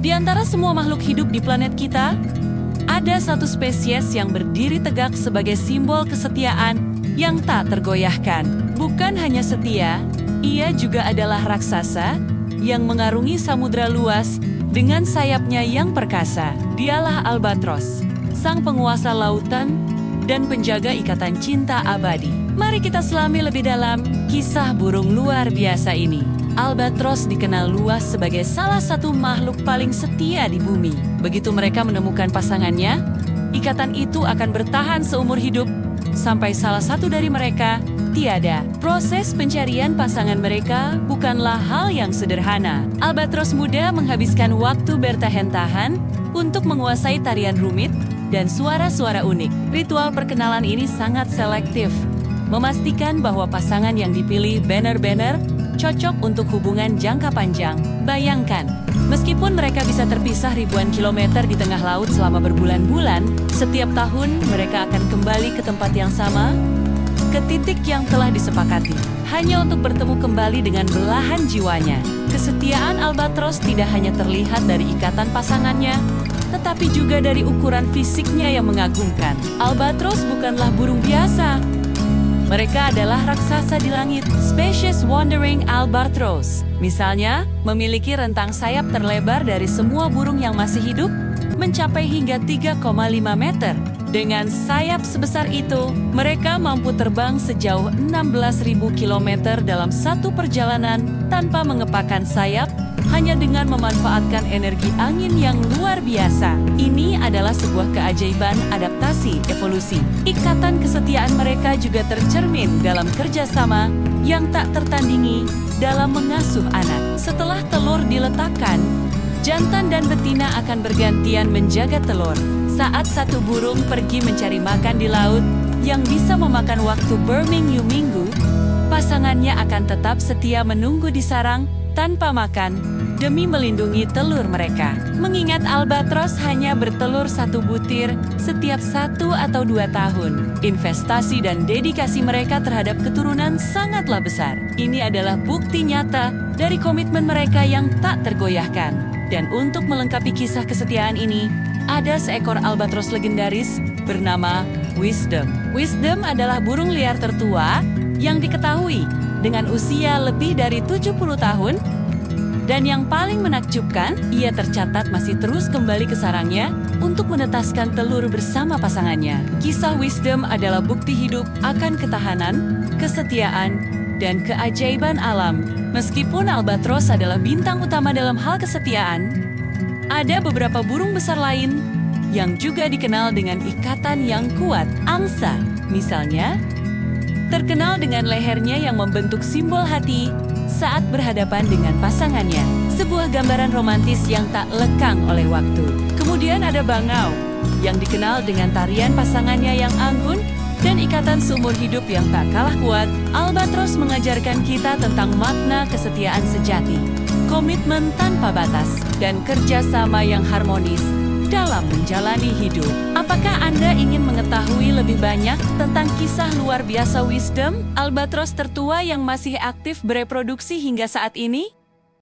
Di antara semua makhluk hidup di planet kita, ada satu spesies yang berdiri tegak sebagai simbol kesetiaan yang tak tergoyahkan. Bukan hanya setia, ia juga adalah raksasa yang mengarungi samudera luas dengan sayapnya yang perkasa. Dialah Albatros, sang penguasa lautan dan penjaga ikatan cinta abadi. Mari kita selami lebih dalam kisah burung luar biasa ini. Albatros dikenal luas sebagai salah satu makhluk paling setia di bumi. Begitu mereka menemukan pasangannya, ikatan itu akan bertahan seumur hidup sampai salah satu dari mereka tiada. Proses pencarian pasangan mereka bukanlah hal yang sederhana. Albatros muda menghabiskan waktu bertahan-tahan untuk menguasai tarian rumit dan suara-suara unik. Ritual perkenalan ini sangat selektif, memastikan bahwa pasangan yang dipilih benar-benar cocok untuk hubungan jangka panjang. Bayangkan, meskipun mereka bisa terpisah ribuan kilometer di tengah laut selama berbulan-bulan, setiap tahun mereka akan kembali ke tempat yang sama, ke titik yang telah disepakati, hanya untuk bertemu kembali dengan belahan jiwanya. Kesetiaan Albatros tidak hanya terlihat dari ikatan pasangannya, tetapi juga dari ukuran fisiknya yang mengagumkan. Albatros bukanlah burung biasa. Mereka adalah raksasa di langit, spesies Wandering Albatros. Misalnya, memiliki rentang sayap terlebar dari semua burung yang masih hidup, mencapai hingga 3,5 meter. Dengan sayap sebesar itu, mereka mampu terbang sejauh 16.000 km dalam satu perjalanan tanpa mengepakkan sayap, hanya dengan memanfaatkan energi angin yang luar biasa. Ini adalah sebuah keajaiban adaptasi evolusi. Ikatan kesetiaan mereka juga tercermin dalam kerjasama yang tak tertandingi dalam mengasuh anak. Setelah telur diletakkan, jantan dan betina akan bergantian menjaga telur. Saat satu burung pergi mencari makan di laut yang bisa memakan waktu berminggu-minggu, pasangannya akan tetap setia menunggu di sarang tanpa makan demi melindungi telur mereka. Mengingat Albatros hanya bertelur satu butir setiap 1 atau 2 tahun, investasi dan dedikasi mereka terhadap keturunan sangatlah besar. Ini adalah bukti nyata dari komitmen mereka yang tak tergoyahkan. Dan untuk melengkapi kisah kesetiaan ini, ada seekor Albatros legendaris bernama Wisdom. Wisdom adalah burung liar tertua yang diketahui dengan usia lebih dari 70 tahun, dan yang paling menakjubkan, ia tercatat masih terus kembali ke sarangnya untuk menetaskan telur bersama pasangannya. Kisah Wisdom adalah bukti hidup akan ketahanan, kesetiaan, dan keajaiban alam. Meskipun Albatros adalah bintang utama dalam hal kesetiaan, ada beberapa burung besar lain yang juga dikenal dengan ikatan yang kuat. Angsa, misalnya, terkenal dengan lehernya yang membentuk simbol hati saat berhadapan dengan pasangannya. Sebuah gambaran romantis yang tak lekang oleh waktu. Kemudian ada bangau, yang dikenal dengan tarian pasangannya yang anggun dan ikatan seumur hidup yang tak kalah kuat. Albatros mengajarkan kita tentang makna kesetiaan sejati, komitmen tanpa batas, dan kerjasama yang harmonis dalam menjalani hidup. Apakah Anda ingin mengetahui lebih banyak tentang kisah luar biasa Wisdom, Albatros tertua yang masih aktif bereproduksi hingga saat ini?